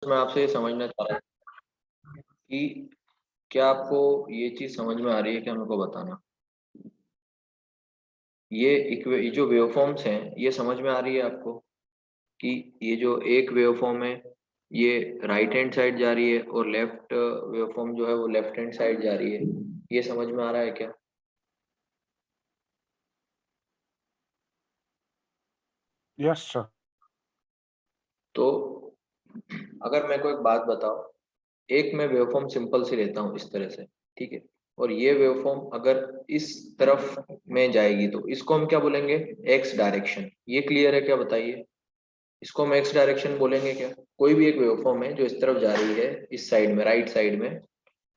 मैं आपसे ये समझना चाह रहा हूँ कि क्या आपको ये चीज समझ में आ रही है, क्या मेरे को बताना। ये जो वेवफॉर्म्स हैं ये समझ में आ रही है आपको कि ये जो एक वेवफॉर्म है ये राइट हैंड साइड जा रही है और लेफ्ट वेवफॉर्म जो है वो लेफ्ट हैंड साइड जा रही है। ये समझ में आ रहा है क्या? Yes sir. तो अगर मेरे को एक बात बताओ, एक मैं वेवफॉर्म सिंपल सी लेता हूँ इस तरह से, ठीक है, और ये वेवफॉर्म अगर इस तरफ में जाएगी तो इसको हम क्या बोलेंगे? X direction. ये क्लियर है क्या, बताइए? इसको हम एक्स डायरेक्शन बोलेंगे क्या? कोई भी एक वेवफॉर्म है जो इस तरफ जा रही है, इस साइड में, राइट साइड में,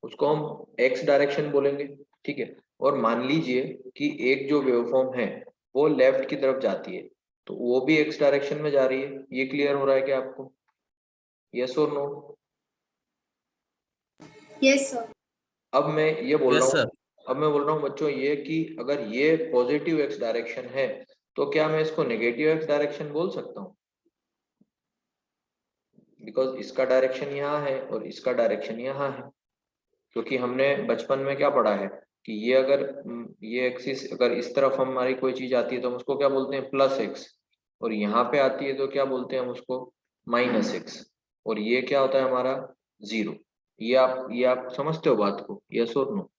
उसको हम एक्स डायरेक्शन बोलेंगे, ठीक है। और मान लीजिए कि एक जो वेवफॉर्म है वो लेफ्ट की तरफ जाती है तो वो भी एक्स डायरेक्शन में जा रही है। ये क्लियर हो रहा है क्या आपको? यस और नो? Yes sir. अब मैं ये बोल रहा यस हूँ, सर। अब मैं बोल रहा हूँ बच्चों ये कि अगर ये पॉजिटिव एक्स डायरेक्शन है तो क्या मैं इसको नेगेटिव एक्स डायरेक्शन बोल सकता हूँ? बिकॉज इसका डायरेक्शन यहाँ है और इसका डायरेक्शन यहाँ है। क्योंकि हमने बचपन में क्या पढ़ा है कि ये अगर ये एक्सिस अगर इस तरफ हमारी कोई चीज आती है तो हम उसको क्या बोलते हैं? Plus x. और यहाँ पे आती है तो क्या बोलते हैं हम उसको? Minus x. और ये क्या होता है हमारा? जीरो। ये आप समझते हो बात को? यस और नो?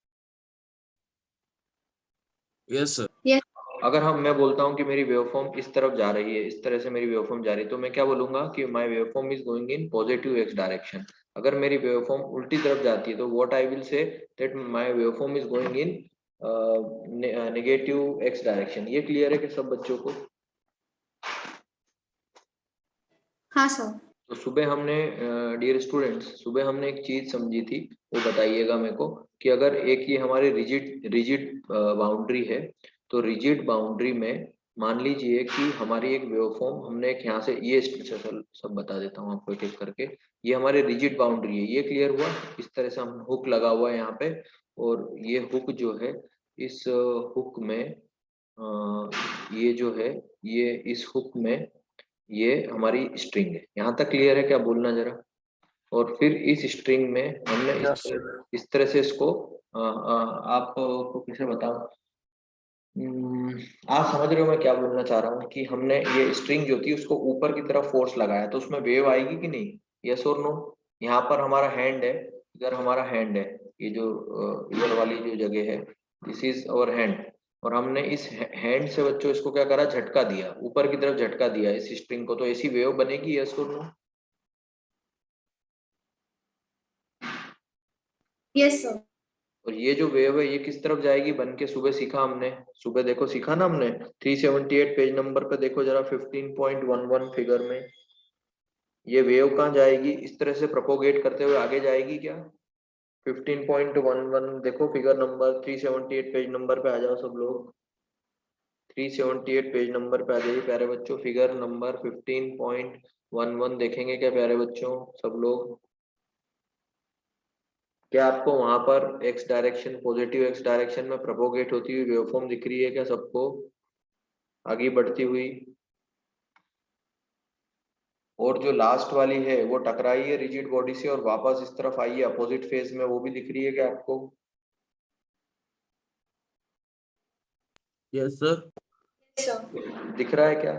Yes sir. यस। अगर मैं बोलता हूँ कि मेरी वेवफॉर्म इस तरफ जा रही है, इस तरह से मेरी वेवफॉर्म जा रही है, तो मैं क्या बोलूंगा कि my waveform is going in positive x direction. अगर मेरी वेवफॉर्म उल्टी तरफ जाती है तो what I will say that my waveform is going in negative x direction. ये क्लियर है कि सब बच्चों को? हाँ सर। तो सुबह हमने डियर स्टूडेंट्स, सुबह हमने एक चीज समझी थी, वो बताइएगा मेरे को, कि अगर एक ये हमारी रिजिड रिजिड बाउंड्री है तो रिजिड बाउंड्री में मान लीजिए कि हमारी एक वेवफॉर्म हमने एक यहाँ से ये स्ट्रक्चर सब बता देता हूँ आपको एक एक करके। ये हमारी रिजिड बाउंड्री है, ये क्लियर हुआ? इस तरह से हम हुक लगा हुआ है यहाँ पे, और ये हुक जो है इस हुक में ये जो है ये इस हुक में ये हमारी स्ट्रिंग है। यहाँ तक क्लियर है क्या? बोलना जरा। और फिर इस स्ट्रिंग में हमने यस इस तरह से इसको आपको कैसे बताऊं? आप समझ रहे हो मैं क्या बोलना चाह रहा हूँ? कि हमने ये स्ट्रिंग जो थी उसको ऊपर की तरफ फोर्स लगाया तो उसमें वेव आएगी कि नहीं? यस और नो? यहाँ पर हमारा हैंड है, इधर हमारा हैंड है, ये जो इधर वाली जो जगह है, दिस इज अवर हैंड। और हमने इस हैंड से बच्चों इसको क्या करा? झटका दिया, ऊपर की तरफ झटका दिया इस स्ट्रिंग को, तो ऐसी वेव बनेगी। यस और नो? Yes sir. और ये जो वेव है ये किस तरफ जाएगी बन के? सुबह सीखा हमने, सुबह देखो सीखा ना हमने, 378 पेज नंबर पे देखो जरा, 15.11 फिगर में ये वेव कहाँ जाएगी? इस तरह से प्रोपोगेट करते हुए आगे जाएगी क्या? 15.11 देखो, फिगर नंबर 378 पेज नंबर पे आ जाओ सब लोग। 378 पेज नंबर पे आ जाइए प्यारे बच्चों, फिगर नंबर 15.11 देखेंगे क्या प्यारे बच्चों सब लोग? क्या आपको वहां पर x direction, positive x direction में प्रोपोगेट होती हुई वेवफॉर्म दिख रही है क्या सबको, आगे बढ़ती हुई? और जो लास्ट वाली है वो टकराई है रिजिड बॉडी से और वापस इस तरफ आई है अपोजिट फेज में, वो भी दिख रही है क्या आपको? Yes sir. Yes sir. दिख रहा है क्या?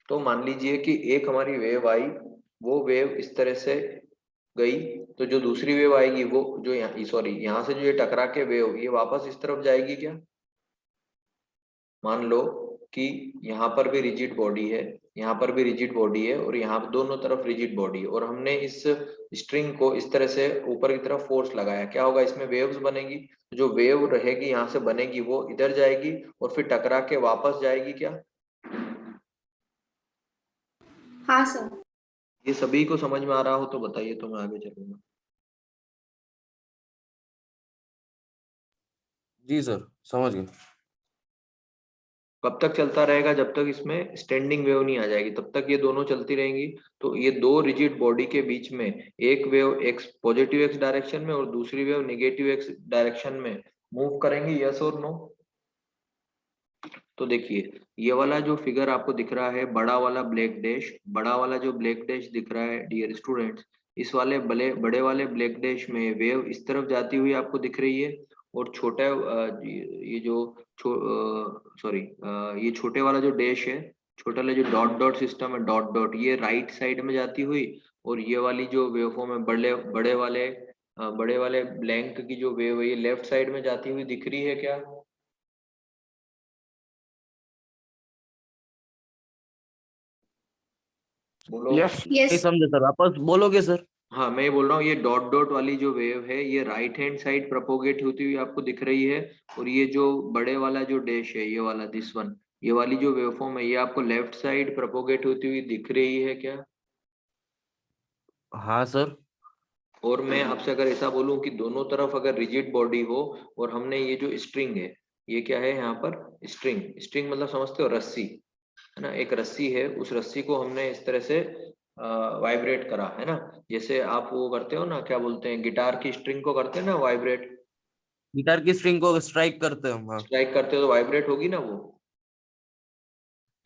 तो मान लीजिए कि एक हमारी वेव आई, वो वेव इस तरह से गई, तो जो दूसरी वेव आएगी वो जो यहाँ, सॉरी, यहाँ से जो ये टकरा के वेव ये वापस इस तरफ जाएगी क्या? मान लो कि यहाँ पर भी रिजिड बॉडी है, यहाँ पर भी रिजिड बॉडी है, और यहाँ पर दोनों तरफ रिजिड बॉडी है, और हमने इस स्ट्रिंग को इस तरह से ऊपर की तरफ फोर्स लगाया, क्या होगा? इसमें वेव्स बनेगी। जो वेव रहेगी यहाँ से बनेगी वो इधर जाएगी और फिर टकरा के वापस जाएगी क्या? हाँ सर। ये सभी को समझ में आ रहा हो तो बताइए, तो मैं आगे चलूंगा। जी सर, समझ गए। कब तक चलता रहेगा? जब तक इसमें स्टैंडिंग वेव नहीं आ जाएगी तब तक ये दोनों चलती रहेंगी। तो ये दो रिजिड बॉडी के बीच में एक wave x positive x direction में और दूसरी वेव नेगेटिव एक्स डायरेक्शन में मूव करेंगी। यस और नो? तो देखिए ये वाला जो फिगर आपको दिख रहा है, बड़ा वाला ब्लैक डैश, बड़ा वाला जो ब्लैक डैश दिख रहा है डियर स्टूडेंट्स, इस वाले बड़े वाले ब्लैक डैश में वेव इस तरफ जाती हुई आपको दिख रही है, और छोटा ये जो सॉरी ये छोटे वाला जो डैश है, छोटा वाला जो डॉट डॉट सिस्टम है, डॉट डॉट, ये राइट साइड में जाती हुई, और ये वाली जो वेवफॉर्म है बड़े वाले ब्लैंक की जो वेव है ये लेफ्ट साइड में जाती हुई दिख रही है क्या? बोलो। Yes. नहीं Yes. समझे सर, वापस बोलोगे सर? हाँ मैं बोल रहा हूँ, ये डॉट डॉट वाली जो वेव है ये राइट हैंड साइड प्रोपोगेट होती हुई आपको दिख रही है, और ये जो बड़े वाला जो डैश है, ये वाला दिस वन, ये वाली जो वेवफॉर्म है ये आपको लेफ्ट साइड प्रोपोगेट होती हुई दिख रही है क्या? हाँ सर। और मैं आपसे अगर ऐसा बोलूं कि दोनों तरफ अगर रिजिड बॉडी हो, और हमने ये जो स्ट्रिंग है, ये क्या है यहाँ पर? स्ट्रिंग। स्ट्रिंग मतलब समझते हो? रस्सी, है ना, एक रस्सी है, उस रस्सी को हमने इस तरह से वाइब्रेट करा, है ना, जैसे आप वो करते हो ना, क्या बोलते हैं, गिटार की स्ट्रिंग को करते हैं ना वाइब्रेट, गिटार की स्ट्रिंग को स्ट्राइक करते हैं हम, हाँ। स्ट्राइक करते हो तो वाइब्रेट होगी ना वो।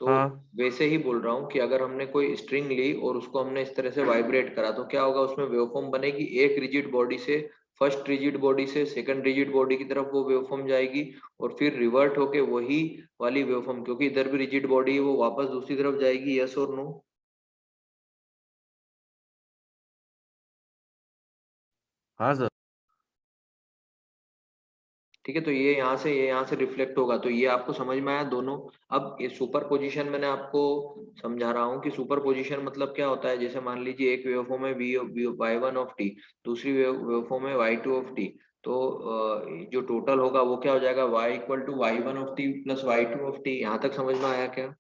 तो हाँ वैसे ही बोल रहा हूँ कि अगर हमने कोई स्ट्रिंग ली और उसको हमने इस तरह से वाइब्रेट करा, तो क्या होगा, उसमें वेवफॉर्म बनेगी, एक रिजिड बॉडी से, फर्स्ट रिजिड बॉडी से सेकंड रिजिड बॉडी की तरफ वो वेवफॉर्म जाएगी, और फिर रिवर्ट होके वही वाली वेवफॉर्म, क्योंकि इधर भी रिजिड बॉडी है, वो वापस दूसरी तरफ जाएगी। यस और नो? हाँ सर। ठीक है, तो ये यहाँ से रिफ्लेक्ट होगा, तो ये आपको समझ में आया दोनों। अब ये सुपर पोजिशन मैंने आपको समझा रहा हूँ कि सुपर पोजिशन मतलब क्या होता है। जैसे मान लीजिए एक वेवफॉर्म है वाई वन ऑफ टी, दूसरी वेवफॉर्म है वाई टू ऑफ टी, तो जो टोटल होगा वो क्या हो जाएगा, Y equal to Y one of T plus Y two of T. यहाँ तक समझ में आया क्या?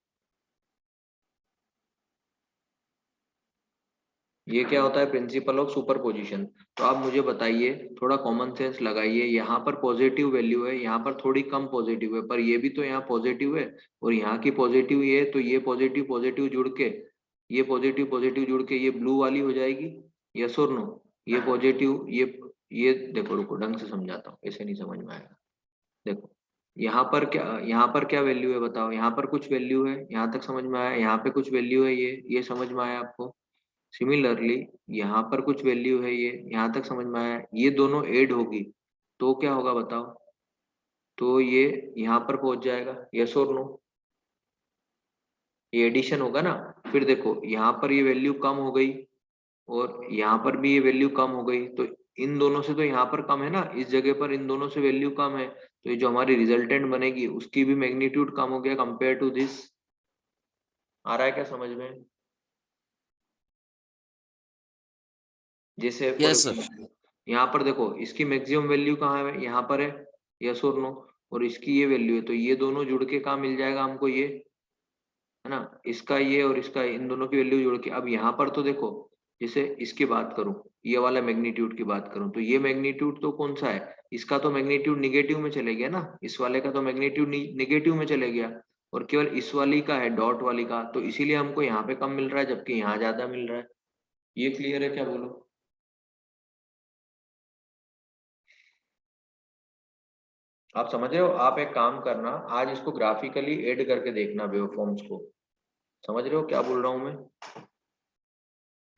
ये क्या होता है, प्रिंसिपल ऑफ सुपरपोजिशन। तो आप मुझे बताइए, थोड़ा कॉमन सेंस लगाइए, यहाँ पर पॉजिटिव वैल्यू है, यहाँ पर थोड़ी कम पॉजिटिव है, पर ये भी तो यहाँ पॉजिटिव है, और यहाँ की पॉजिटिव ये है, तो ये पॉजिटिव पॉजिटिव जुड़ के, ये पॉजिटिव पॉजिटिव जुड़ के ये ब्लू वाली हो जाएगी। यस और नो? ये पॉजिटिव, ये देखो, रुको ढंग से समझाता हूँ, ऐसे नहीं समझ में आएगा। देखो यहाँ पर क्या वैल्यू है बताओ, यहाँ पर कुछ वैल्यू है, यहाँ तक समझ में आया, यहाँ पे कुछ वैल्यू है, ये समझ में आया आपको? सिमिलरली यहाँ पर कुछ वैल्यू है, ये यहाँ तक समझ में आया, ये दोनों ऐड होगी तो क्या होगा बताओ, तो ये यहाँ पर पहुंच जाएगा। यस और नो? ये एडिशन होगा ना। फिर देखो यहाँ पर ये वैल्यू कम हो गई, और यहाँ पर भी ये वैल्यू कम हो गई, तो इन दोनों से तो यहाँ पर कम है ना, इस जगह पर इन दोनों से वैल्यू कम है, तो ये जो हमारी रिजल्टेंट बनेगी उसकी भी मैग्नीट्यूड कम हो गया कंपेयर टू दिस। आ रहा है क्या समझ में? जैसे फॉर यस सर। एग्जाम्पल यहाँ पर देखो, इसकी मैक्सिमम वैल्यू कहाँ है, यहाँ पर है। यस और नो? और इसकी ये वैल्यू है, तो ये दोनों जुड़ के कहाँ मिल जाएगा हमको, ये है ना, इसका ये और इसका, इन दोनों की वैल्यू जोड़ के। अब यहाँ पर तो देखो, जैसे इसकी बात करूं, ये वाला मैग्नीट्यूड की बात करूं, तो ये मैग्नीट्यूड तो कौन सा है, इसका तो मैग्नीट्यूड निगेटिव में चले गया ना, इस वाले का तो मैग्नीट्यूड निगेटिव में चले गया, और केवल इस वाली का है, डॉट वाली का, तो इसीलिए हमको यहाँ पे कम मिल रहा है जबकि यहाँ ज्यादा मिल रहा है। ये क्लियर है क्या, बोलो? आप समझ रहे हो? आप एक काम करना, आज इसको ग्राफिकली ऐड करके देखना वेवफॉर्म्स को। समझ रहे हो क्या बोल रहा हूं मैं?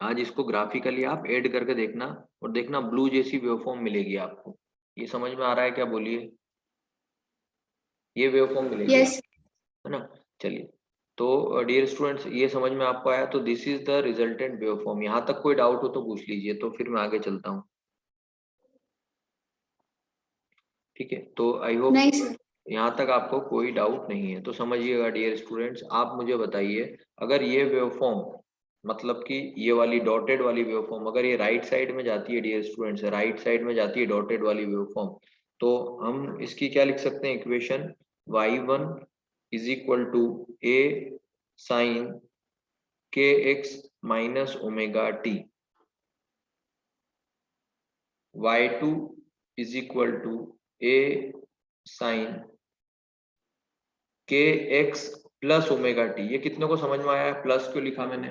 आज इसको ग्राफिकली आप ऐड करके देखना, और देखना ब्लू जैसी वेवफॉर्म मिलेगी आपको। ये समझ में आ रहा है क्या, बोलिए? ये वेवफॉर्म मिलेगी Yes. है ना। चलिए, तो डियर स्टूडेंट्स, ये समझ में आपको आया, तो this is the resultant waveform. यहाँ तक कोई डाउट हो तो पूछ लीजिए, तो फिर मैं आगे चलता हूँ। ठीक है, तो आई होप नहीं सर। यहाँ तक आपको कोई डाउट नहीं है, तो समझिएगा डियर स्टूडेंट्स। आप मुझे बताइए, अगर ये वेवफॉर्म, मतलब कि ये वाली डॉटेड वाली वेवफॉर्म अगर ये राइट साइड में जाती है डियर स्टूडेंट्स, राइट साइड में जाती है डॉटेड वाली वेवफॉर्म, तो हम इसकी क्या लिख सकते हैं equation, y1 is equal to a sine kx minus omega T, y2 is equal to a sine kx plus omega T. ये कितने को समझ में आया है, प्लस क्यों लिखा मैंने?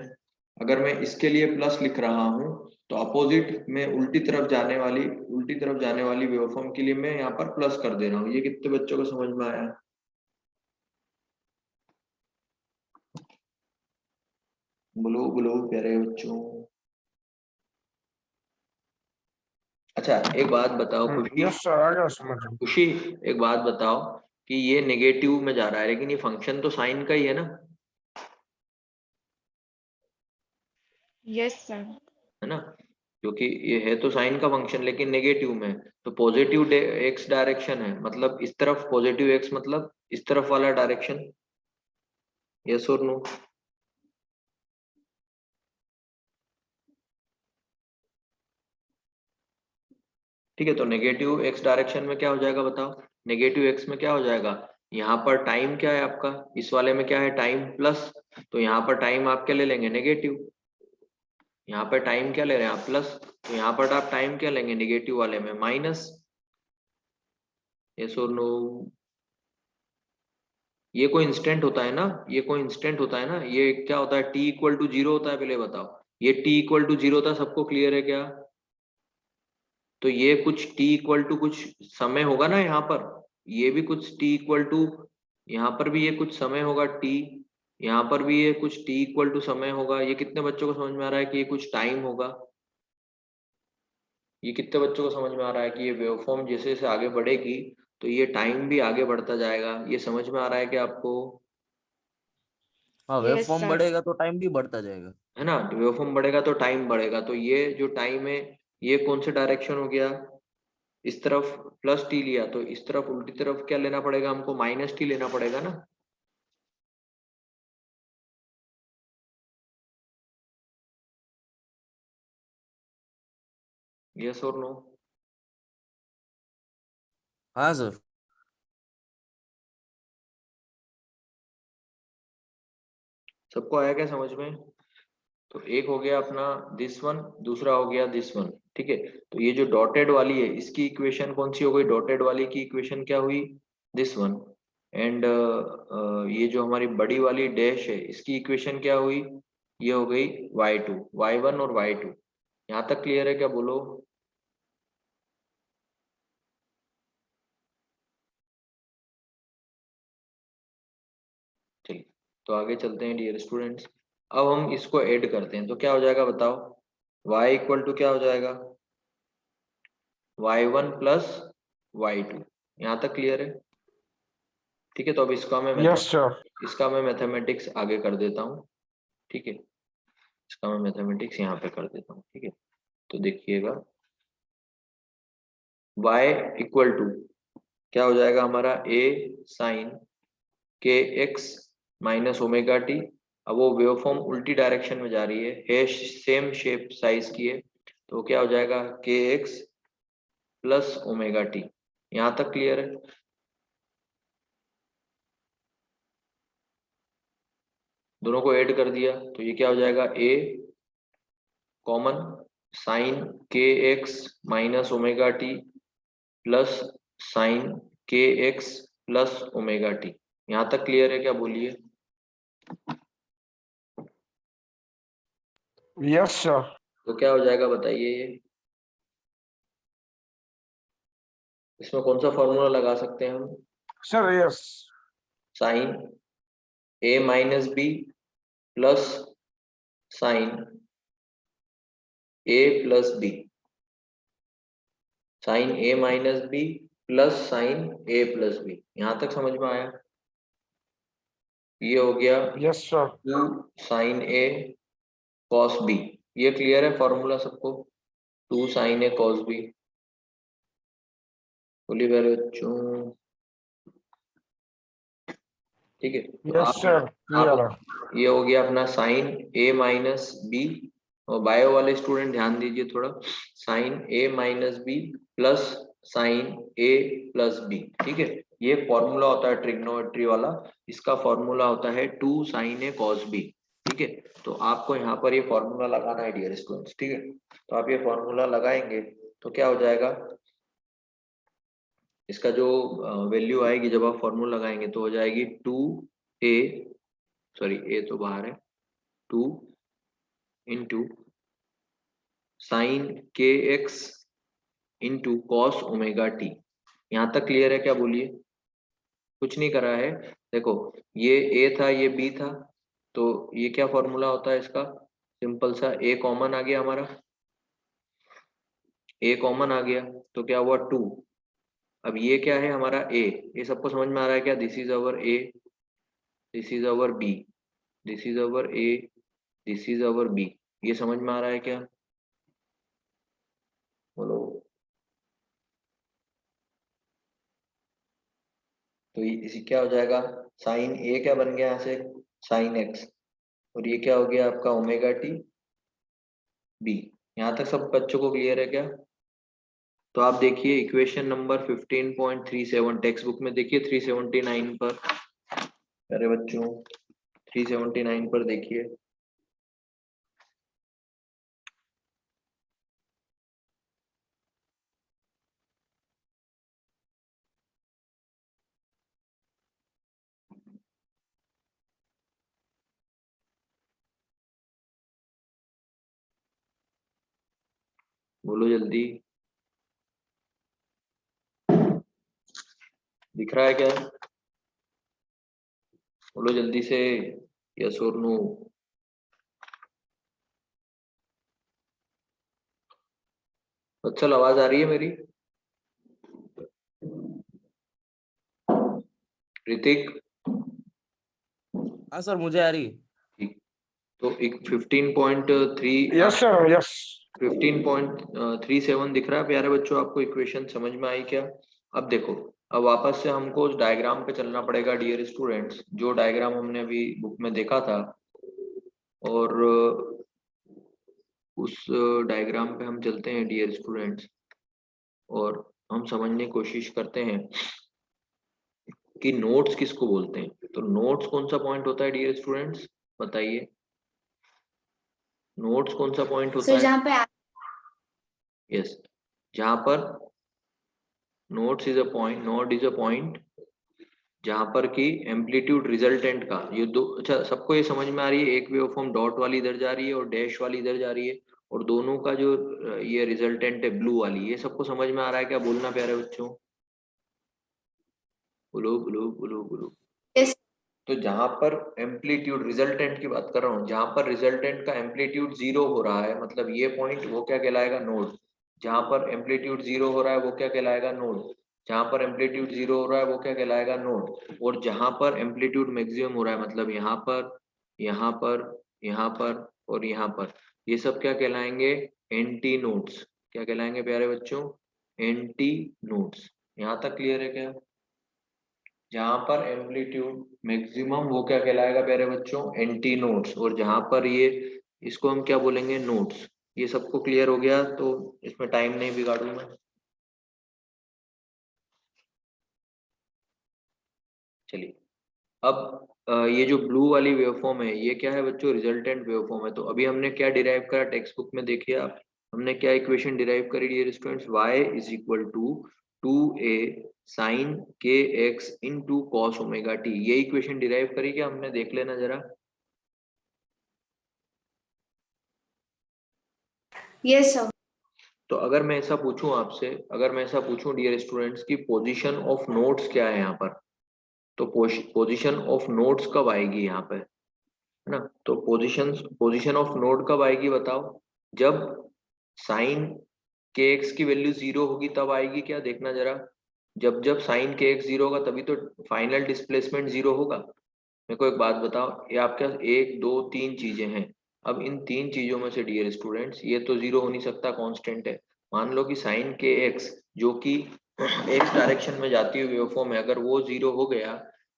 अगर मैं इसके लिए प्लस लिख रहा हूं, तो अपोजिट में उल्टी तरफ जाने वाली वेवफॉर्म के लिए मैं यहाँ पर प्लस कर दे रहा हूँ। ये कितने बच्चों को समझ में आया? बोलो बोलो प्यारे बच्चों। अच्छा एक बात बताओ खुशी, यस सर, आ गया समझ में। खुशी एक बात बताओ कि ये नेगेटिव में जा रहा है लेकिन ये फंक्शन तो साइन का ही है ना, यस सर। है ना, क्योंकि ये है तो साइन का फंक्शन लेकिन नेगेटिव में, तो पॉजिटिव एक्स डायरेक्शन है, मतलब इस तरफ पॉजिटिव एक्स मतलब इस तरफ वाला डायरेक्शन, यस और नो। ठीक है, तो नेगेटिव एक्स डायरेक्शन में क्या हो जाएगा बताओ, नेगेटिव एक्स में क्या हो जाएगा, यहाँ पर टाइम क्या है आपका, इस वाले में क्या है टाइम प्लस, तो यहाँ पर टाइम आप क्या ले लेंगे नेगेटिव, यहाँ पर टाइम क्या ले रहे हैं आप प्लस, तो यहाँ पर आप टाइम क्या लेंगे नेगेटिव वाले में माइनस, यस और नो। ये कोई इंस्टेंट होता है ना, ये कोई इंस्टेंट होता है ना, ये क्या होता है t इक्वल टू जीरो होता है, पहले बताओ, ये t इक्वल टू जीरो था, सबको क्लियर है क्या, तो ये कुछ t इक्वल टू कुछ समय होगा ना यहाँ पर, ये भी कुछ t इक्वल टू, यहाँ पर भी ये कुछ समय होगा t, यहाँ पर भी ये कुछ t इक्वल टू समय होगा, ये कितने बच्चों को समझ में आ रहा है कि ये कुछ टाइम होगा, ये कितने बच्चों को समझ में आ रहा है कि ये वेवफॉर्म जैसे जैसे आगे बढ़ेगी तो ये टाइम भी आगे बढ़ता जाएगा, ये समझ में आ रहा है कि आपको, हाँ, वेव यस फॉर्म सर। बढ़ेगा तो टाइम भी बढ़ता जाएगा। है ना, वेवफॉर्म बढ़ेगा तो टाइम बढ़ेगा, तो ये जो टाइम है ये कौन से डायरेक्शन हो गया, इस तरफ प्लस टी लिया, तो इस तरफ उल्टी तरफ क्या लेना पड़ेगा हमको माइनस टी लेना पड़ेगा ना, यस और नो। हाँ सर। सबको आया क्या समझ में, तो एक हो गया अपना दिस वन, दूसरा हो गया दिस वन, ठीक है, तो ये जो डॉटेड वाली है इसकी इक्वेशन कौन सी हो गई, डॉटेड वाली की इक्वेशन क्या हुई दिस वन, एंड ये जो हमारी बड़ी वाली डैश है इसकी इक्वेशन क्या हुई, ये हो गई y2, y1 और y2, यहाँ तक क्लियर है क्या बोलो। चलिए तो आगे चलते हैं डियर स्टूडेंट्स, अब हम इसको ऐड करते हैं तो क्या हो जाएगा बताओ, y इक्वल टू क्या हो जाएगा y1 प्लस y2, यहाँ तक क्लियर है, ठीक है, तो अब यस सर। इसका मैं मैथमेटिक्स आगे कर देता हूँ, ठीक है, इसका मैं मैथमेटिक्स यहाँ पे कर देता हूँ, ठीक है, तो देखिएगा y इक्वल टू क्या हो जाएगा हमारा a sign k x minus omega T, अब वो वेवफॉर्म उल्टी डायरेक्शन में जा रही है सेम शेप साइज की है, तो क्या हो जाएगा के एक्स प्लस ओमेगा टी, यहाँ तक क्लियर है, दोनों को ऐड कर दिया तो ये क्या हो जाएगा a common sign k x minus omega T plus sign k x plus omega t, यहाँ तक क्लियर है क्या बोलिए। Yes sir. तो क्या हो जाएगा बताइए ये, इसमें कौन सा फॉर्मूला लगा सकते हैं हम, sir yes. Sine a minus B plus sine a plus B, sine a minus B plus sine a plus B, यहाँ तक समझ में आया, ये हो गया yes sir. 2 sine a cos b, ये क्लियर है फॉर्मूला सबको, 2 साइन a कॉस b, बोलिए मेरे बच्चों, ठीक है, तो यस सर, क्लियर है। आप ये हो गया अपना साइन a माइनस बी, और बायो वाले स्टूडेंट ध्यान दीजिए थोड़ा, sine a minus B plus sine a plus B, ठीक है, ये फॉर्मूला होता है ट्रिग्नोमेट्री वाला, इसका फॉर्मूला होता है 2 साइन a कॉस b, ठीक है, तो आपको यहाँ पर ये फॉर्मूला लगाना है डियर स्टूडेंट्स, ठीक है, तो आप ये फॉर्मूला लगाएंगे तो क्या हो जाएगा, इसका जो वैल्यू आएगी जब आप फॉर्मूला लगाएंगे तो हो जाएगी 2a, सॉरी a तो बाहर है, 2 into sine k x into cos omega t, यहाँ तक क्लियर है क्या बोलिए, कुछ नहीं करा है, देखो ये a था ये b था, तो ये क्या फॉर्मूला होता है इसका, सिंपल सा, ए कॉमन आ गया हमारा, ए कॉमन आ गया तो क्या हुआ 2। अब ये क्या है हमारा ए, ये सबको समझ में आ रहा है क्या, this is our A, this is our B, this is our A, this is our B, ये समझ में आ रहा है क्या, बोलो। तो इसी क्या हो जाएगा, साइन ए क्या बन गया यहाँ से, साइन एक्स, और ये क्या हो गया आपका ओमेगा टी बी। यहाँ तक सब बच्चों को क्लियर है क्या। तो आप देखिए इक्वेशन नंबर 15.37 टेक्स्ट बुक में देखिए 379 पर, अरे बच्चों 379 पर देखिए, बोलो जल्दी, दिख रहा है क्या, बोलो जल्दी से, यस और नो। अच्छा आवाज आ रही है मेरी, ऋतिक। हाँ सर, मुझे आ रही है। ठीक, तो एक 15.3 Yes, sir. Yes. 15.37 दिख रहा है प्यारे बच्चों, आपको इक्वेशन समझ में आई क्या। अब देखो, अब वापस से हमको उस डायग्राम पे चलना पड़ेगा डियर स्टूडेंट्स, जो डायग्राम हमने अभी बुक में देखा था, और उस डायग्राम पे हम चलते हैं डियर स्टूडेंट्स, और हम समझने की कोशिश करते हैं कि नोट्स किसको बोलते हैं। तो नोट्स कौन सा पॉइंट होता है डियर स्टूडेंट्स, बताइए, नोट्स कौन सा पॉइंट होता सर है। जहाँ पे यस, जहां पर notes is a point, note is a point जहां पर कि एम्पलीट्यूड रिजल्टेंट का, ये दो, अच्छा सबको ये समझ में आ रही है, एक वेवफॉर्म डॉट वाली इधर जा रही है और डैश वाली इधर जा रही है, और दोनों का जो ये रिजल्टेंट है ब्लू वाली, ये सबको समझ में आ रहा है क्या, बोलना प्यारे बच्चों, बोलो बोलो बोलो बोलो। Yes, तो जहां पर एम्पलीट्यूड, रिजल्टेंट की बात कर रहा हूँ, जहां पर रिजल्टेंट का एम्पलीट्यूड 0 हो रहा है, मतलब ये पॉइंट वो क्या कहलाएगा, नोड। जहां पर एम्पलीट्यूड 0 हो रहा है वो क्या कहलाएगा, नोड। जहां पर एम्पलीट्यूड 0 हो रहा है वो क्या कहलाएगा, नोड। और जहां पर एम्पलीट्यूड मैक्सिमम हो रहा है, मतलब यहाँ पर, यहाँ पर, यहाँ पर और यहाँ पर, ये सब क्या कहलाएंगे, एंटी नोड्स। क्या कहलाएंगे प्यारे बच्चों, एंटी नोड्स। यहाँ तक क्लियर है क्या। जहां पर एम्पलीट्यूड मैक्सिमम वो क्या कहलाएगा प्यारे बच्चों, एंटी नोड्स, और जहां पर ये, इसको हम क्या बोलेंगे, नोड्स। ये सबको क्लियर हो गया, तो इसमें टाइम नहीं बिगाड़ू मैं। चलिए, अब ये जो ब्लू वाली वेवफॉर्म है, ये क्या है बच्चों, रिजल्टेंट वेवफॉर्म है। तो अभी हमने क्या डिराइव करा टेक्स्ट बुक में, देखिए आप, हमने क्या इक्वेशन डिराइव करी dear students, y is equal to 2a sine k x into cos omega T, ये इक्वेशन डिराइव करी क्या हमने, देख लेना जरा। yes sir. तो अगर मैं ऐसा पूछूं आपसे, अगर मैं ऐसा पूछूं डियर स्टूडेंट्स की पोजीशन ऑफ नोड्स क्या है यहाँ पर, तो पोजीशन ऑफ नोड्स कब आएगी यहाँ पे, है ना। तो पोजीशन ऑफ नोड कब आएगी बताओ, जब साइन के एक्स की वैल्यू 0 होगी तब आएगी क्या, देखना जरा। जब जब साइन के एक्स 0 होगा तभी तो फाइनल डिस्प्लेसमेंट 0 होगा। मेरे को एक बात बताओ, ये आपके पास एक दो तीन चीजें हैं, अब इन तीन चीजों में से डियर स्टूडेंट्स ये तो 0 हो नहीं सकता, कांस्टेंट है। मान लो कि साइन के एक्स जो कि एक्स डायरेक्शन में जाती हुई वेवफॉर्म है, अगर वो 0 हो गया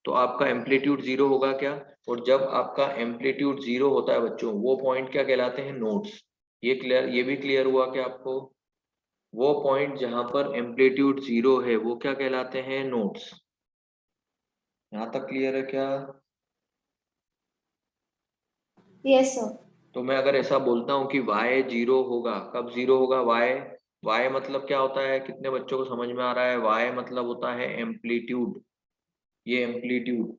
तो आपका एम्पलीट्यूड 0 होगा क्या। और जब आपका एम्पलीट्यूड 0 होता है बच्चों, वो पॉइंट क्या कहलाते हैं, नोड्स। ये क्लियर, ये भी क्लियर हुआ क्या आपको, वो पॉइंट जहां पर एम्पलीट्यूड 0 है वो क्या कहलाते हैं, नोड्स। यहाँ तक क्लियर है क्या। Yes sir. तो मैं अगर ऐसा बोलता हूँ कि y 0 होगा, कब 0 होगा, y मतलब क्या होता है, कितने बच्चों को समझ में आ रहा है, y मतलब होता है एम्पलीट्यूड। ये एम्पलीट्यूड,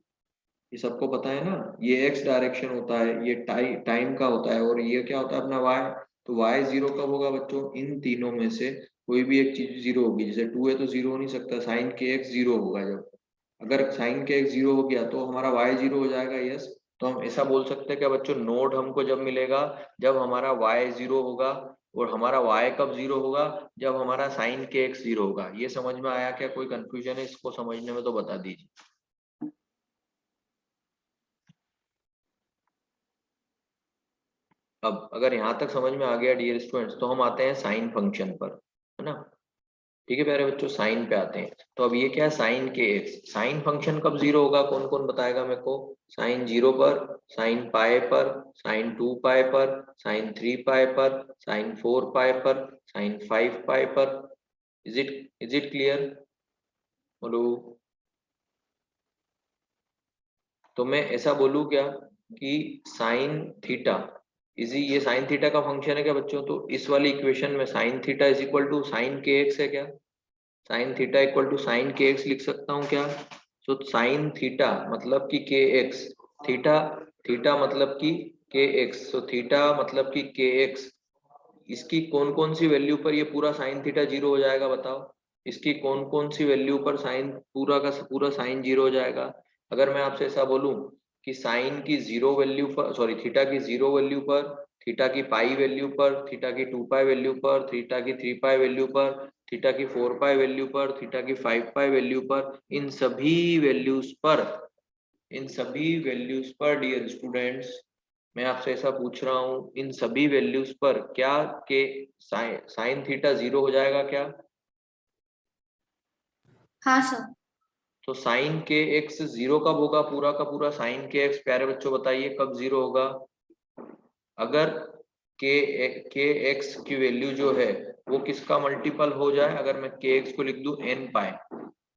ये सबको पता है ना, ये x डायरेक्शन होता है, ये टाइम का होता है, और ये क्या होता है अपना y। तो y 0 कब होगा बच्चों, इन तीनों में से कोई भी एक चीज 0 होगी, जैसे 2 है तो 0 हो नहीं सकता, साइन के x 0 होगा। जब अगर साइन के x 0 हो गया तो हमारा y 0 हो जाएगा, यस। तो हम ऐसा बोल सकते हैं क्या बच्चों, नोड हमको जब मिलेगा जब हमारा y 0 होगा, और हमारा y कब 0 होगा, जब हमारा साइन के x 0 होगा। ये समझ में आया क्या, कोई कंफ्यूजन है इसको समझने में तो बता दीजिए। अब अगर यहाँ तक समझ में आ गया डियर स्टूडेंट्स, तो हम आते हैं साइन फंक्शन पर, है ना। ठीक है प्यारे बच्चों, साइन पे आते हैं। तो अब ये क्या है, sign k x, sine function कब 0 होगा, कौन कौन बताएगा मेरे को। साइन 0 पर, साइन पाई पर, साइन 2 पाई पर, साइन 3 पाई पर, साइन 4 पाई पर, साइन 5 पाई पर। Is it clear? बोलो। तो मैं ऐसा बोलूं क्या कि साइन थीटा ये साइन थीटा का फंक्शन है क्या बच्चों, तो इस वाली इक्वेशन में sine theta is equal to sine k x है क्या, sine theta equal to sine k x लिख सकता हूँ क्या। तो साइन थीटा मतलब कि के एक्स, थीटा थीटा मतलब कि के एक्स, तो थीटा मतलब कि के एक्स, इसकी कौन कौन सी वैल्यू पर ये पूरा साइन थीटा 0 हो जाएगा बताओ। इसकी कौन कौन सी वैल्यू पर साइन पूरा का पूरा साइन 0 हो जाएगा। अगर मैं आपसे ऐसा बोलूं कि साइन की 0 वैल्यू पर, सॉरी थीटा की 0 वैल्यू पर, थीटा की पाई वैल्यू पर, थीटा की 2 पाई वैल्यू पर, थीटा की 3 पाई वैल्यू पर, थीटा की 4 पाई वैल्यू पर, थीटा की 5 पाई वैल्यू पर, इन सभी वैल्यूज पर डियर स्टूडेंट्स, मैं आपसे ऐसा पूछ रहा हूँ, इन सभी वैल्यूज पर क्या के साइन थीटा 0 हो जाएगा क्या। हाँ सर। तो साइन के एक्स 0 कब होगा, पूरा का पूरा साइन के एक्स, प्यारे बच्चों बताइए कब 0 होगा। अगर के एक्स की वैल्यू जो है वो किसका मल्टीपल हो जाए, अगर मैं के एक्स को लिख दूं एन पाई,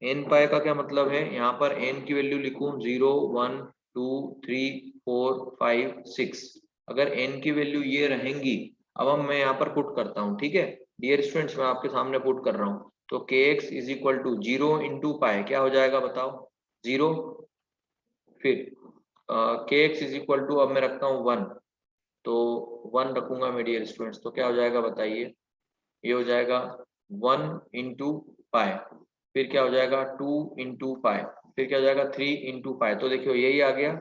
एन पाई का क्या मतलब है, यहाँ पर एन की वैल्यू लिखूं 0 1 2 3 4 5 6, अगर एन की वैल्यू ये रहेंगी, अब मैं यहाँ पर पुट करता हूँ, ठीक है डियर स्टूडेंट्स, मैं आपके सामने पुट कर रहा हूँ। तो k x is equal to 0 into pi क्या हो जाएगा बताओ, 0। फिर के एक्स इज इक्वल टू, अब मैं रखता हूँ 1, तो 1 रखूंगा मैं डियर स्टूडेंट्स, तो क्या हो जाएगा बताइए, ये हो जाएगा 1 इंटू पाई, फिर क्या हो जाएगा 2 इंटू पाई, फिर क्या हो जाएगा 3 इंटू पाई। तो देखियो यही आ गया,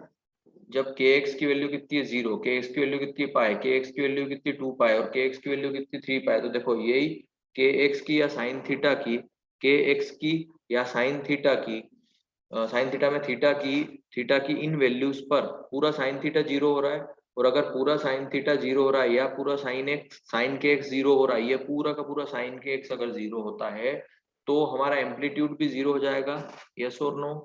जब के एक्स की वैल्यू कितनी है 0, के एक्स की वैल्यू कितनी है पाई, के एक्स की वैल्यू कितनी 2 पाई, और के एक्स की वैल्यू कितनी 3 पाई। तो देखो यही के एक्स की या साइन थीटा की, के एक्स की या साइन थीटा की, साइन थीटा में थीटा की इन वैल्यूज पर पूरा साइन थीटा 0 हो रहा है, और अगर पूरा साइन थीटा 0 हो रहा है या पूरा साइन के एक्स 0 हो रहा है, ये पूरा का पूरा साइन के एक्स अगर 0 होता है, तो हमारा एम्पलीट्यूड भी 0 हो जाएगा, यस और नो।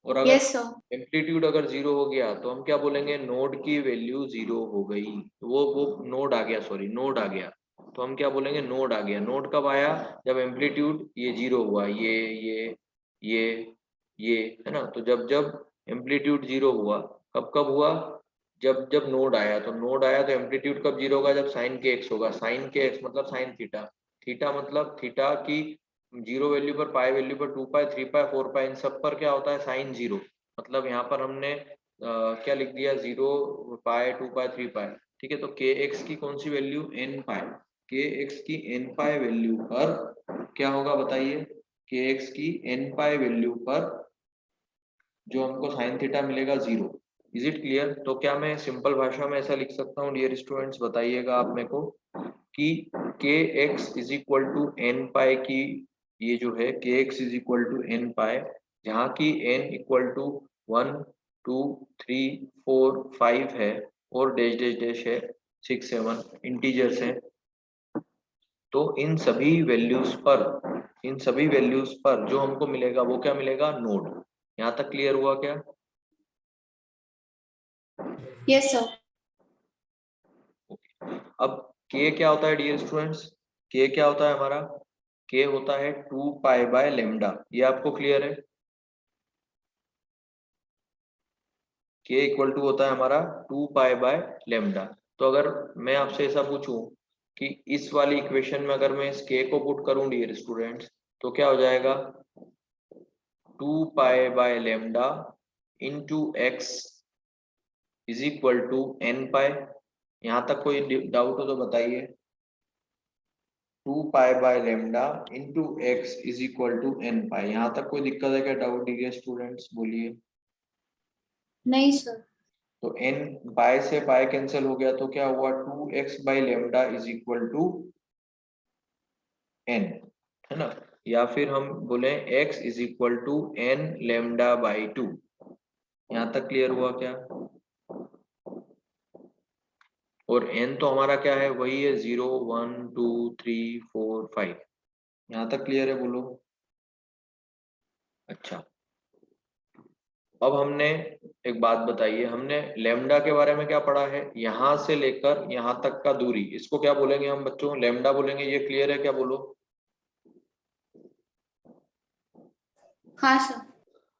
और अगर यस सर। एम्पलीट्यूड अगर 0 हो गया तो हम क्या बोलेंगे, नोड की वैल्यू 0 हो गई, वो नोड आ गया, सॉरी नोड आ गया, तो हम क्या बोलेंगे, नोड आ गया। नोड कब आया, जब एम्पलीट्यूड ये 0 हुआ, ये ये है ना। तो जब जब एम्पलीट्यूड 0 हुआ, कब कब हुआ, जब जब नोड आया, तो नोड आया तो एम्पलीट्यूड कब 0 होगा, जब साइन के एक्स होगा, साइन के एक्स मतलब साइन थीटा, थीटा मतलब थीटा की 0 वैल्यू पर, पाई वैल्यू पर, 2 पाई 3 पाई 4 पाई, इन सब पर क्या होता है साइन 0, मतलब यहाँ पर हमने क्या लिख दिया, 0 पाई 2 पाई 3 पाई, ठीक है। तो के एक्स की कौन सी वैल्यू, एन पाई, के एक्स की एन पाई वैल्यू पर क्या होगा बताइए, के एक्स की एन पाई वैल्यू पर जो हमको साइन थीटा मिलेगा 0। Is it clear? तो क्या मैं सिंपल भाषा में ऐसा लिख सकता हूँ डियर स्टूडेंट्स, बताइएगा आप मेरे को, कि k x is equal to n pi की, ये जो है k x is equal to n pi, जहाँ की एन इक्वल टू 1 2 3 4 5 है, और डैश डैश डैश है 6 7 इंटीजर्स हैं। तो इन सभी वैल्यूज पर जो हमको मिलेगा वो क्या मिलेगा, नोड। यहाँ तक क्लियर हुआ क्या? Yes sir. अब के क्या होता है डियर स्टूडेंट्स, के क्या होता है हमारा, के होता है 2 पाई बाय लेमडा, ये आपको क्लियर है। के इक्वल टू होता है हमारा 2 पाई बाय लेमडा। तो अगर मैं आपसे ऐसा पूछूं कि इस वाली इक्वेशन में अगर मैं इस के को पुट करूं डियर स्टूडेंट्स, तो क्या हो जाएगा, 2 pi by lambda into x is equal to n pi. यहाँ तक कोई डाउट हो तो बताइए। 2 pi by lambda into x is equal to n pi, यहाँ तक कोई दिक्कत है क्या, डाउट डियर स्टूडेंट्स बोलिए। नहीं सर। तो n पाई से पाई कैंसिल हो गया, तो क्या हुआ 2x by lambda is equal to n, है ना। या फिर हम बोले x is equal to n lambda by 2। यहाँ तक क्लियर हुआ क्या? और n तो हमारा क्या है, वही है 0 1 2 3 4 5। यहाँ तक क्लियर है, बोलो। अच्छा, अब हमने एक बात बताइए, हमने लेमडा के बारे में क्या पढ़ा है, यहां से लेकर यहां तक का दूरी, इसको क्या बोलेंगे हम बच्चों? लेमडा बोलेंगे। ये क्लियर है क्या, बोलो। हाँ सर।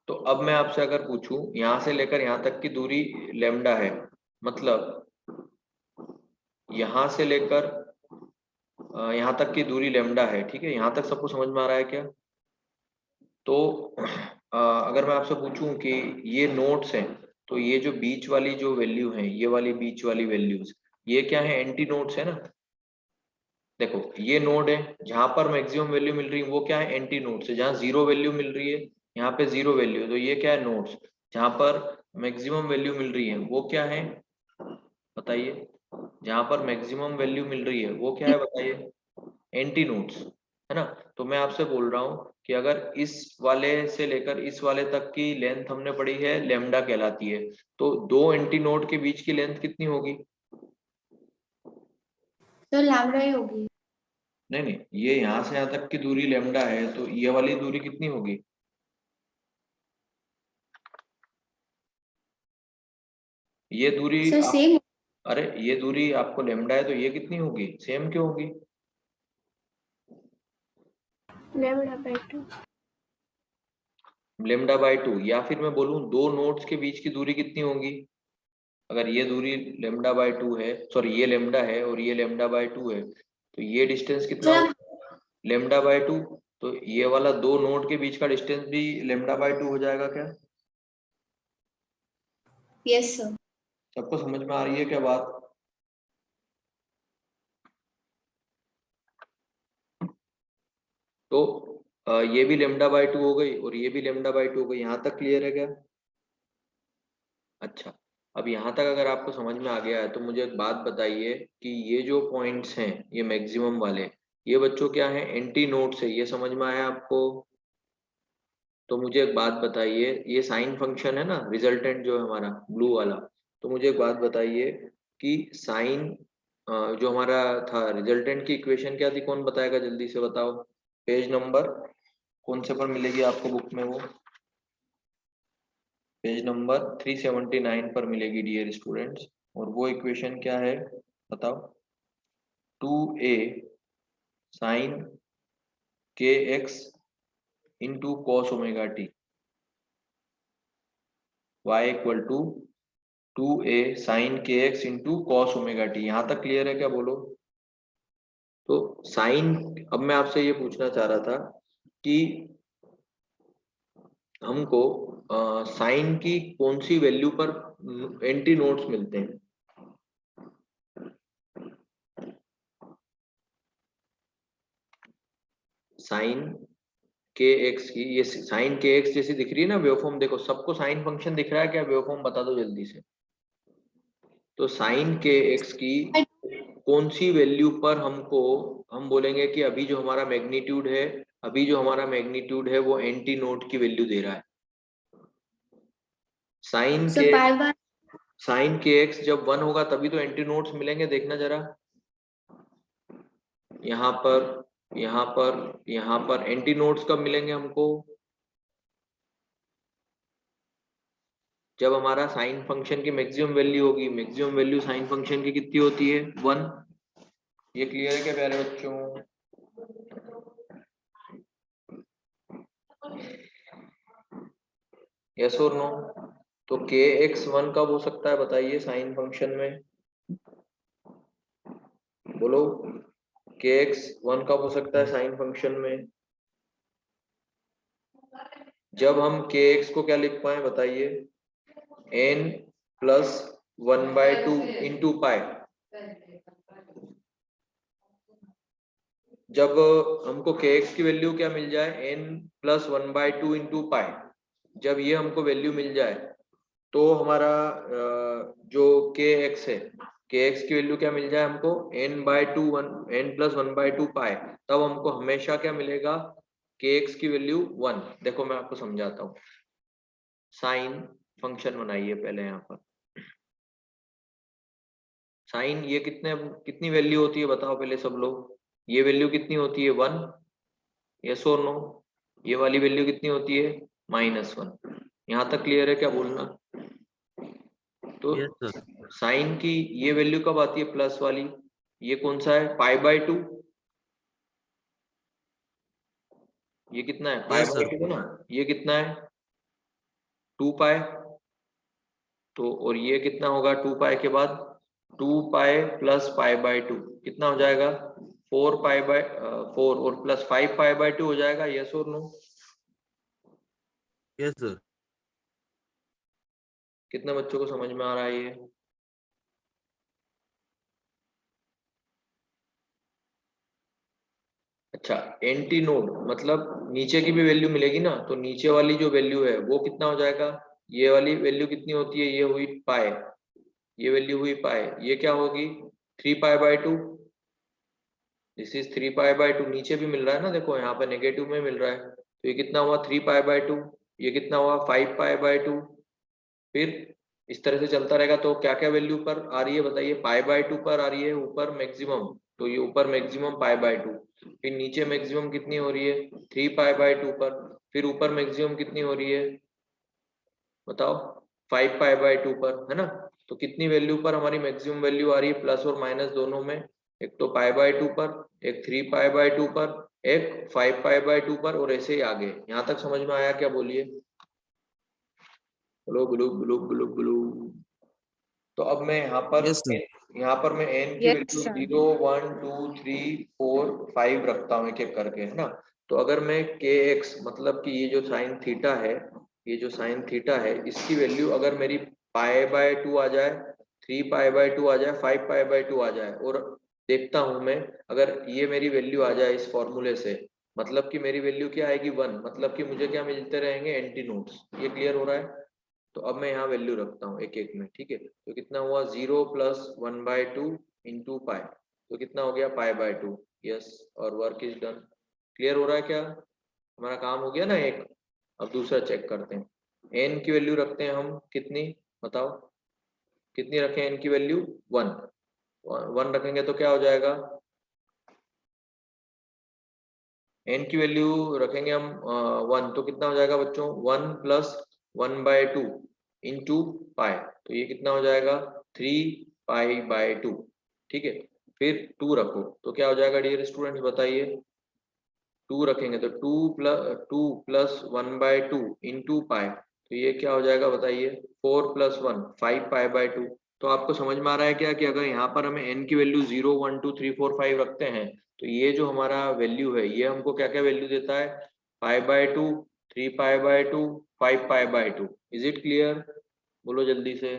तो अब मैं आपसे अगर पूछूं, यहां से लेकर यहां तक की दूरी लेमडा है, मतलब यहां से लेकर यहां तक की दूरी लेमडा है, ठीक है। यहां तक सबको समझ में आ रहा है क्या? तो अगर मैं आपसे पूछूं कि ये नोड्स हैं, तो ये जो बीच वाली जो वैल्यू है, ये वाली बीच वाली वैल्यूज, ये क्या है? एंटी नोड्स है ना। देखो ये नोड है, जहां पर मैक्सिमम वैल्यू मिल रही है वो क्या है? एंटी नोड्स है। जहां जीरो वैल्यू मिल रही है, यहाँ पे जीरो वैल्यू, तो ये क्या है? नोड्स। जहां पर मैक्सिमम वैल्यू मिल रही है वो क्या है, बताइए। जहां पर मैक्सिमम वैल्यू मिल रही है वो क्या है, बताइए। एंटी नोड्स, है ना। तो मैं आपसे बोल रहा हूँ कि अगर इस वाले से लेकर इस वाले तक की लेंथ हमने पढ़ी है, लेमडा कहलाती है, तो दो एंटी नोड के बीच की लेंथ कितनी होगी? तो लैम्डा ही होगी। नहीं नहीं, ये यहाँ से यहाँ तक की दूरी लेमडा है, तो ये वाली दूरी कितनी होगी? ये दूरी सर आप, सेम। अरे ये दूरी आपको लेमडा है, तो ये कितनी होगी? सेम क्यों होगी? Lambda by 2। Lambda by 2। या फिर मैं बोलूं दो नोड्स के बीच की दूरी कितनी होगी? अगर ये दूरी लेमडा बाय 2 है, सॉरी ये लेमडा है और ये लेमडा बाय 2 है, तो ये डिस्टेंस कितना सर होगा? Lambda by 2। तो ये वाला दो नोड के बीच का डिस्टेंस भी लेमडा बाय 2 हो जाएगा क्या? Yes sir. सबको समझ में आ रही है क्या बात? तो ये भी लेमडा बाय 2 हो गई और ये भी लेमडा बाय 2 हो गई। यहाँ तक क्लियर है क्या? अच्छा, अब यहाँ तक अगर आपको समझ में आ गया है, तो मुझे एक बात बताइए कि ये जो पॉइंट्स हैं, ये मैक्सिमम वाले, ये बच्चों क्या है? एंटी नोड्स है। ये समझ में आया आपको? तो मुझे एक बात बताइए, ये साइन फंक्शन है ना, रिजल्टेंट जो है हमारा ब्लू वाला, तो मुझे एक बात बताइए कि साइन जो हमारा था, रिजल्टेंट की इक्वेशन क्या थी? कौन बताएगा, जल्दी से बताओ। पेज नंबर कौन से पर मिलेगी आपको बुक में? वो पेज नंबर 379 पर मिलेगी डियर स्टूडेंट्स। और वो इक्वेशन क्या है, बताओ। 2a sine k x into cos omega t y equal to 2a sine k x into cos omega t. यहाँ तक क्लियर है क्या, बोलो। तो साइन, अब मैं आपसे ये पूछना चाह रहा था कि हमको साइन की कौन सी वैल्यू पर एंटी नोड्स मिलते हैं? साइन के एक्स की, ये साइन के एक्स जैसी दिख रही है ना वेवफॉर्म, देखो सबको साइन फंक्शन दिख रहा है क्या? वेवफॉर्म बता दो जल्दी से। तो साइन के एक्स की कौन सी वैल्यू पर हमको, हम बोलेंगे कि अभी जो हमारा मैग्नीट्यूड है, अभी जो हमारा मैग्नीट्यूड है वो एंटी नोड की वैल्यू दे रहा है। साइन सर के, पाई बार। साइन के एक्स जब 1 होगा तभी तो एंटी नोड्स मिलेंगे, देखना जरा। यहाँ पर, यहाँ पर, यहाँ पर एंटी नोड्स कब मिलेंगे हमको? जब हमारा साइन फंक्शन की मैक्सिमम वैल्यू होगी। मैक्सिमम वैल्यू साइन फंक्शन की कितनी होती है? 1। ये क्लियर है क्या प्यारे बच्चों? यस और नो? तो के एक्स 1 कब हो सकता है, बताइए साइन फंक्शन में, बोलो। के एक्स 1 कब हो सकता है साइन फंक्शन में? जब हम के एक्स को क्या लिख पाए, बताइए। n plus 1/2 into pi. जब हमको के एक्स की वैल्यू क्या मिल जाए, n प्लस 1/2 इंटू पाई, जब ये हमको वैल्यू मिल जाए, तो हमारा जो के एक्स है, के एक्स की वैल्यू क्या मिल जाए हमको, n/2 n+1/2 पाई, तब हमको हमेशा क्या मिलेगा, के एक्स की वैल्यू 1। देखो मैं आपको समझाता हूँ, साइन फंक्शन बनाइए पहले यहाँ पर। साइन ये कितनी वैल्यू होती है बताओ पहले सब लोग, ये वैल्यू कितनी होती है 1, यस और नो। ये वाली वैल्यू कितनी होती है -1। यहाँ तक क्लियर है क्या बोलना। तो यस सर। साइन की ये वैल्यू कब आती है प्लस वाली, ये कौन सा है π/2, ये कितना है यस सर। π/2 ना, ये कितना है 2π। तो और ये कितना होगा 2π के बाद 2π + π/2 कितना हो जाएगा 4 और प्लस 5π/2 हो जाएगा, यस और नो। Yes sir. कितने बच्चों को समझ में आ रहा है ये। अच्छा, एंटी नोड मतलब नीचे की भी वैल्यू मिलेगी ना, तो नीचे वाली जो वैल्यू है वो कितना हो जाएगा, ये वाली वैल्यू कितनी होती है, ये हुई पाई, ये वैल्यू हुई पाई, ये क्या होगी 3π/2, दिस इज 3π/2। नीचे भी मिल रहा है ना, देखो यहाँ पे नेगेटिव में मिल रहा है, तो ये कितना हुआ 3π/2, ये कितना हुआ 5π/2। फिर इस तरह से चलता रहेगा, तो क्या क्या वैल्यू पर आ रही है बताइए, π/2 पर आ रही है ऊपर मैक्सिमम, तो ये ऊपर मैक्सिमम π/2, फिर नीचे मैक्सिमम कितनी हो रही है 3π/2 पर, फिर ऊपर मैक्सिमम कितनी हो रही है बताओ 5π/2 पर, है ना। तो कितनी वैल्यू पर हमारी मैक्सिमम वैल्यू आ रही है प्लस और माइनस दोनों में, एक तो π/2 पर, एक 3π/2 पर, एक 5π/2 पर, और ऐसे ही आगे। यहाँ तक समझ में आया क्या बोलिए, blue blue blue blue blue. तो अब मैं यस सर। यहाँ पर मैं n की वैल्यू 0 1 2 3 4 5 रखता हूँ एक एक करके, है ना। तो अगर मैं kx मतलब कि ये जो साइन थीटा है, ये जो साइन थीटा है, इसकी वैल्यू अगर मेरी π/2 आ जाए, 3π/2 आ जाए, 5π/2 आ जाए, और देखता हूँ मैं अगर ये मेरी वैल्यू आ जाए इस फॉर्मूले से, मतलब कि मेरी वैल्यू क्या आएगी 1, मतलब कि मुझे क्या मिलते रहेंगे एंटी नोड्स। ये क्लियर हो रहा है। तो अब मैं यहाँ वैल्यू रखता हूँ एक एक में, ठीक है। तो कितना हुआ 0 + 1/2 × पाई, तो कितना हो गया π/2, यस, और वर्क इज डन। क्लियर हो रहा है क्या, हमारा काम हो गया ना एक। अब दूसरा चेक करते हैं, n की वैल्यू रखते हैं हम कितनी बताओ, कितनी रखें n की वैल्यू 1 रखेंगे तो क्या हो जाएगा, n की वैल्यू रखेंगे हम 1, तो कितना हो जाएगा बच्चों 1 + 1/2 × पाई, तो ये कितना हो जाएगा 3π/2, ठीक है। फिर 2 रखो तो क्या हो जाएगा डियर स्टूडेंट्स बताइए, 2 रखेंगे तो 2 + 1/2 × पाई, तो ये क्या हो जाएगा बताइए 4 + 1 5π/2। तो आपको समझ में आ रहा है क्या कि अगर यहाँ पर हमें n की वैल्यू 0 1 2 3 4 5 रखते हैं, तो ये जो हमारा वैल्यू है ये हमको क्या क्या वैल्यू देता है π/2 3π/2 5π/2। इज इट क्लियर, बोलो जल्दी से।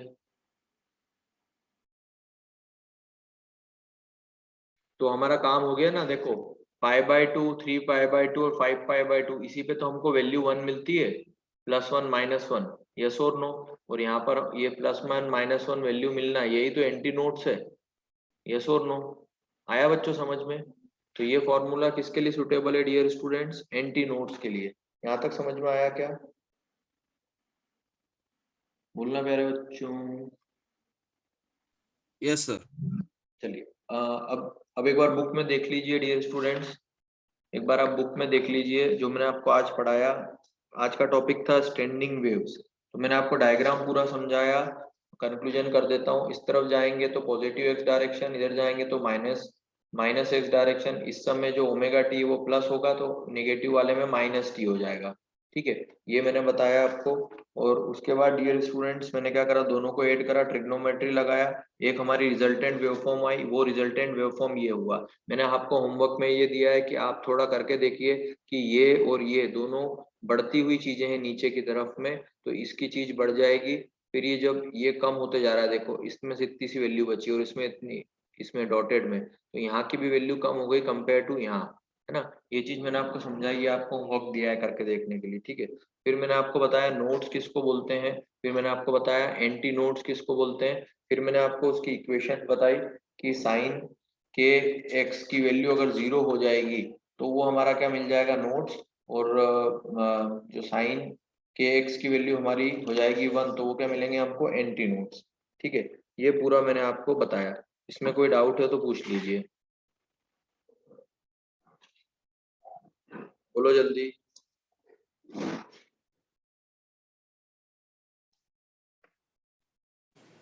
तो हमारा काम हो गया ना, देखो π/2 3π/2 और 5π/2, इसी पे तो हमको वैल्यू 1 मिलती है, +1 -1, यस और नो। और यहाँ पर ये +1 -1 वैल्यू मिलना, यही तो एंटी नोड्स है, यस और नो। आया बच्चों समझ में। तो ये फॉर्मूला किसके लिए सुटेबल है डियर स्टूडेंट्स, एंटी नोड्स के लिए। यहाँ तक समझ में आया क्या, बोलना प्यारे बच्चों। Yes sir. चलिए अब एक बार बुक में देख लीजिए डियर स्टूडेंट्स, एक बार आप बुक में देख लीजिए जो मैंने आपको आज पढ़ाया। आज का टॉपिक था स्टैंडिंग वेव्स, तो मैंने आपको डायग्राम पूरा समझाया। कंक्लूजन कर देता हूँ, इस तरफ जाएंगे तो पॉजिटिव एक्स डायरेक्शन, इधर जाएंगे तो माइनस एक्स डायरेक्शन। इस समय जो ओमेगा टी वो प्लस होगा, तो नेगेटिव वाले में -t हो जाएगा, ठीक है। ये मैंने बताया आपको। और उसके बाद डियर स्टूडेंट्स मैंने क्या करा, दोनों को ऐड करा, ट्रिग्नोमेट्री लगाया, एक हमारी रिजल्टेंट वेवफॉर्म आई, वो रिजल्टेंट वेवफॉर्म ये हुआ। मैंने आपको होमवर्क में ये दिया है कि आप थोड़ा करके देखिए कि ये और ये दोनों बढ़ती हुई चीजें हैं नीचे की तरफ में, तो इसकी चीज बढ़ जाएगी। फिर ये जब ये कम होते जा रहा है, देखो इसमें से इतनी सी वैल्यू बची और इसमें इतनी, इसमें डॉटेड में, तो यहाँ की भी वैल्यू कम हो गई कंपेयर टू यहाँ। है ना। ये चीज मैंने आपको समझाई, ये आपको होमवर्क दिया है करके देखने के लिए, ठीक है। फिर मैंने आपको बताया नोट्स किसको बोलते हैं, फिर मैंने आपको बताया एंटी नोट्स किसको बोलते हैं, फिर मैंने आपको उसकी इक्वेशन बताई कि साइन के एक्स की वैल्यू अगर 0 हो जाएगी तो वो हमारा क्या मिल जाएगा, नोट्स, और जो साइन के एक्स की वैल्यू हमारी हो जाएगी 1 तो वो क्या मिलेंगे हमको, एंटी नोट्स, ठीक है। ये पूरा मैंने आपको बताया, इसमें कोई डाउट है तो पूछ लीजिए, बोलो जल्दी।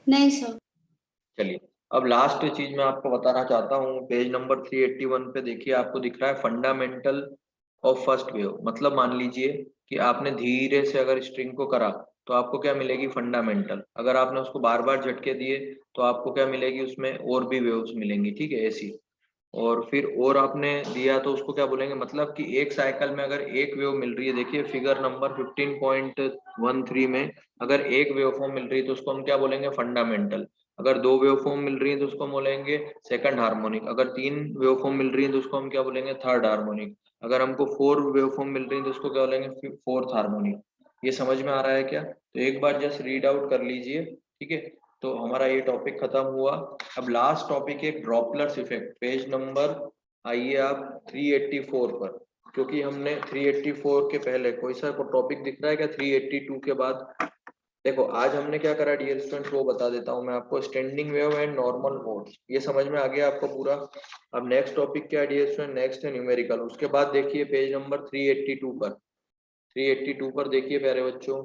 नहीं सर। चलिए, अब लास्ट चीज मैं आपको बताना चाहता हूँ, पेज नंबर 381 पे देखिए, आपको दिख रहा है फंडामेंटल ऑफ फर्स्ट वेव। मतलब मान लीजिए कि आपने धीरे से अगर स्ट्रिंग को करा तो आपको क्या मिलेगी, फंडामेंटल। अगर आपने उसको बार बार झटके दिए तो आपको क्या मिलेगी, उसमें और भी वेव्स मिलेंगी, ठीक है, ऐसी। और फिर और आपने दिया तो उसको क्या बोलेंगे, मतलब कि एक साइकिल में अगर एक वेव मिल रही है, देखिए फिगर नंबर 15.13 में अगर एक वेव फॉर्म मिल रही है तो उसको हम क्या बोलेंगे, फंडामेंटल। अगर दो वेव फॉर्म मिल रही है तो उसको हम बोलेंगे सेकंड हार्मोनिक। अगर तीन वेव फॉर्म मिल रही है तो उसको हम क्या बोलेंगे, थर्ड हार्मोनिक। अगर हमको 4 वेव फॉर्म मिल रही है तो उसको क्या बोलेंगे, फोर्थ हार्मोनिक। ये समझ में आ रहा है क्या? तो एक बार जस्ट रीड आउट कर लीजिए, ठीक है। तो हमारा ये टॉपिक खत्म हुआ। अब लास्ट टॉपिक है ड्रॉपलेट्स इफेक्ट, पेज नंबर आइए आप 384 पर, क्योंकि हमने 384 के पहले कोई सा टॉपिक दिख रहा है क्या 382 के बाद? देखो आज हमने क्या करा डियर स्टूडेंट्स, वो बता देता हूँ मैं आपको, standing wave and normal modes, ये समझ में आ गया आपको पूरा। अब नेक्स्ट टॉपिक क्या है डियर स्टूडेंट, नेक्स्ट है न्यूमेरिकल। उसके बाद देखिए पेज नंबर 382 पर, 382 पर देखिए प्यारे बच्चों,